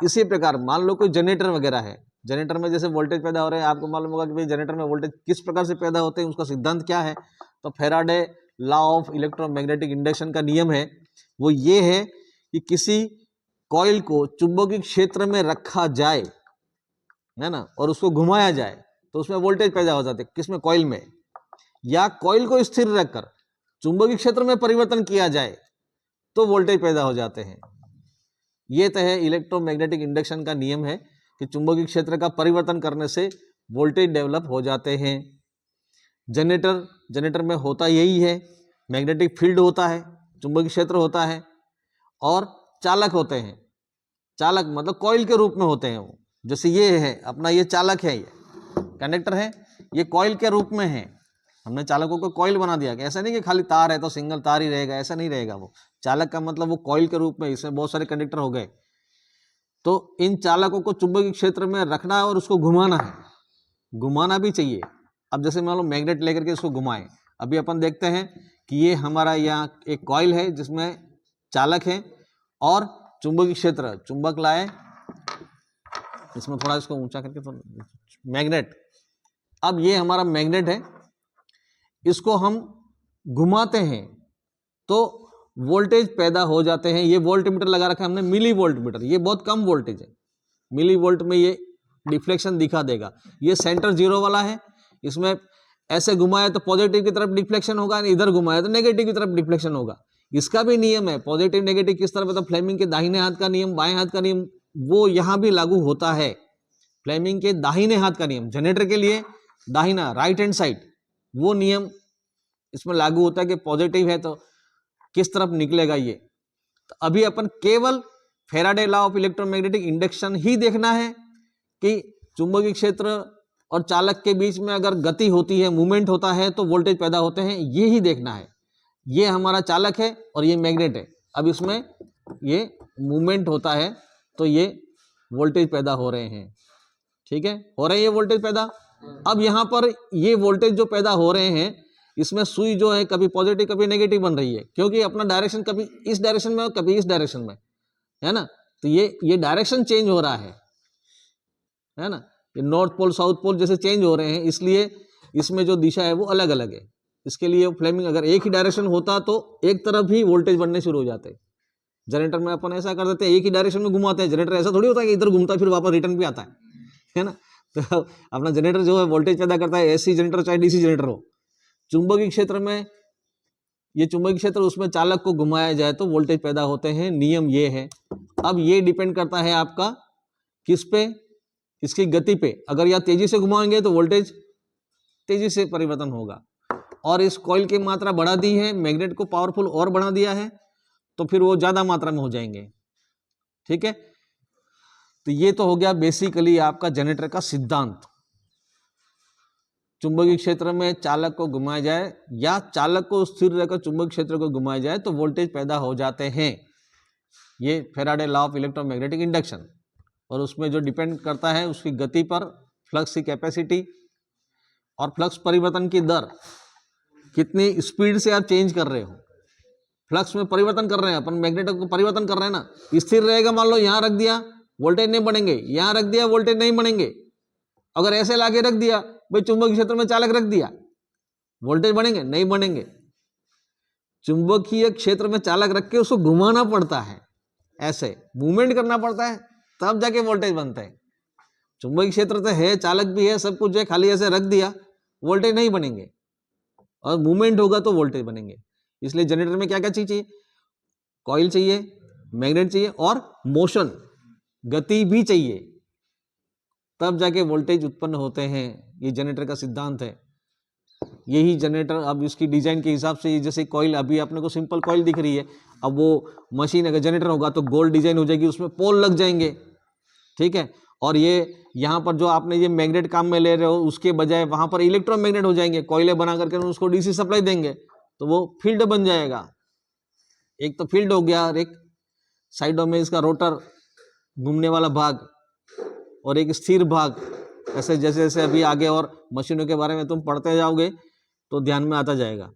इसी प्रकार मान लो कोई जनरेटर वगैरह है, जनरेटर में जैसे वोल्टेज पैदा हो रहे हैं, आपको मालूम होगा कि भाई जनरेटर में वोल्टेज किस प्रकार से पैदा होते हैं, उसका सिद्धांत क्या है। तो Faraday law of electromagnetic induction का नियम है वो ये है कि किसी कॉइल को चुंबकीय क्षेत्र में रखा जाए, है ना, और उसको घुमाया जाए तो उसमें वोल्टेज पैदा हो जाते हैं। किसमें? कॉइल में। या कॉइल को स्थिर रखकर चुंबकीय क्षेत्र में परिवर्तन किया जाए तो वोल्टेज पैदा हो जाते हैं। ये तो है इलेक्ट्रोमैग्नेटिक इंडक्शन का नियम है कि चुंबकीय क्षेत्र का परिवर्तन करने से वोल्टेज डेवलप हो जाते हैं। जनरेटर में होता यही है, मैग्नेटिक फील्ड होता है, चुंबकीय क्षेत्र होता है और चालक होते हैं। चालक मतलब कॉइल के रूप में होते हैं वो, जैसे ये है अपना, ये चालक है, ये कंडक्टर है, ये कॉइल के रूप में है। हमने चालकों को कॉइल बना दिया। ऐसा नहीं कि खाली तार है तो सिंगल तार ही रहेगा, ऐसा नहीं रहेगा। वो चालक का मतलब वो कॉइल के रूप में, इसमें बहुत सारे कंडक्टर हो गए। तो इन चालकों को चुंबकीय क्षेत्र में रखना है और उसको घुमाना है, घुमाना भी चाहिए। अब जैसे मान लो मैग्नेट लेकर के इसको घुमाएं, अभी अपन देखते हैं कि ये हमारा यहाँ एक कॉइल है जिसमें चालक है और चुंबकीय क्षेत्र, चुंबक लाए इसमें थोड़ा इसको ऊंचा करके, तो मैग्नेट। अब ये हमारा मैग्नेट है, इसको हम घुमाते हैं तो वोल्टेज पैदा हो जाते हैं। ये वोल्ट मीटर लगा रखा है हमने, मिली वोल्ट मीटर। ये बहुत कम वोल्टेज है, मिली वोल्ट में ये डिफ्लेक्शन दिखा देगा। ये सेंटर जीरो वाला है, इसमें ऐसे घुमाया तो पॉजिटिव की तरफ डिफ्लेक्शन होगा, इधर घुमाया तो नेगेटिव की तरफ डिफ्लेक्शन होगा। इसका भी नियम है, पॉजिटिव नेगेटिव किस तरफ, मतलब फ्लेमिंग के दाहिने हाथ का नियम, बाएं हाथ का नियम, वो यहां भी लागू होता है। फ्लेमिंग के दाहिने हाथ का नियम जनरेटर के लिए दाहिना, राइट हैंड साइड, वो नियम इसमें लागू होता है कि पॉजिटिव है तो किस तरफ निकलेगा ये। तो अभी अपन केवल Faraday law of electromagnetic induction ही देखना है कि चुंबकीय क्षेत्र और चालक के बीच में अगर गति होती है, मूवमेंट होता है तो वोल्टेज पैदा होते हैं, ये ही देखना है। ये हमारा चालक है और ये मैग्नेट है। अब इसमें ये मूवमेंट होता है तो ये वोल्टेज पैदा हो रहे हैं, ठीक है, हो रहे हैं ये वोल्टेज पैदा। अब यहाँ पर ये वोल्टेज जो पैदा हो रहे हैं, इसमें सुई जो है कभी पॉजिटिव कभी नेगेटिव बन रही है, क्योंकि अपना डायरेक्शन कभी इस डायरेक्शन में और कभी इस डायरेक्शन में, है ना। तो ये डायरेक्शन चेंज हो रहा है ना, ये नॉर्थ पोल साउथ पोल जैसे चेंज हो रहे हैं, इसलिए इसमें जो दिशा है वो अलग अलग है। इसके लिए फ्लेमिंग अगर एक ही डायरेक्शन होता तो एक तरफ ही वोल्टेज बनने शुरू हो जाते। जनरेटर में अपन ऐसा कर देते हैं, एक ही डायरेक्शन में घुमाते हैं। जनरेटर ऐसा थोड़ी होता है कि इधर घूमता है फिर वापस रिटर्न भी आता है ना। तो अपना जनरेटर जो है वोल्टेज पैदा करता है, एसी जनरेटर चाहे डीसी जनरेटर हो। चुंबकीय क्षेत्र में ये चुंबकीय क्षेत्र, उसमें चालक को घुमाया जाए तो वोल्टेज पैदा होते हैं, नियम ये है। अब ये डिपेंड करता है आपका किस पे, इसकी गति पे। अगर या तेजी से घुमाएंगे तो वोल्टेज तेजी से परिवर्तन होगा, और इस कॉइल की मात्रा बढ़ा दी है, मैग्नेट को पावरफुल और बढ़ा दिया है, तो फिर वो ज्यादा मात्रा में हो जाएंगे, ठीक है। तो ये तो हो गया बेसिकली आपका जनरेटर का सिद्धांत। चुंबकीय क्षेत्र में चालक को घुमाया जाए या चालक को स्थिर रहकर चुंबकीय क्षेत्र को घुमाया जाए तो वोल्टेज पैदा हो जाते हैं। ये Faraday law of electromagnetic induction, और उसमें जो डिपेंड करता है उसकी गति पर, फ्लक्स की कैपेसिटी और फ्लक्स परिवर्तन की दर, कितनी स्पीड से आप चेंज कर रहे हो। फ्लक्स में परिवर्तन कर रहे हैं अपन, मैग्नेट को परिवर्तन कर रहे हैं ना। स्थिर रहेगा, मान लो यहां रख दिया वोल्टेज नहीं बढ़ेंगे, यहां रख दिया वोल्टेज नहीं बढ़ेंगे। अगर ऐसे लाके रख दिया भाई, चुंबकीय क्षेत्र में चालक रख दिया, वोल्टेज बढ़ेंगे नहीं बढ़ेंगे। चुंबकीय क्षेत्र में चालक रख के उसको घुमाना पड़ता है, ऐसे मूवमेंट करना पड़ता है, तब जाके वोल्टेज बनता है। चुंबकीय क्षेत्र तो है, चालक भी है, सब कुछ है, खाली ऐसे रख दिया वोल्टेज नहीं बनेंगे, और मूवमेंट होगा तो वोल्टेज बनेंगे। इसलिए जनरेटर में क्या क्या चीज चाहिए? कॉइल चाहिए, मैग्नेट चाहिए और मोशन, गति भी चाहिए, तब जाके वोल्टेज उत्पन्न होते हैं। ये जनरेटर का सिद्धांत है। यही जनरेटर अब इसकी डिजाइन के हिसाब से, जैसे कॉइल अभी आपने को सिंपल कॉइल दिख रही है, अब वो मशीन अगर जनरेटर होगा तो गोल डिजाइन हो जाएगी, उसमें पोल लग जाएंगे, ठीक है। और ये यहाँ पर जो आपने ये मैग्नेट काम में ले रहे हो, उसके बजाय वहां पर इलेक्ट्रोमैग्नेट हो जाएंगे, कोयले बना करके उसको डीसी सप्लाई देंगे तो वो फील्ड बन जाएगा। एक तो फील्ड हो गया, और एक साइडों में इसका रोटर घूमने वाला भाग और एक स्थिर भाग। ऐसे जैसे जैसे अभी आगे और मशीनों के बारे में तुम पढ़ते जाओगे तो ध्यान में आता जाएगा।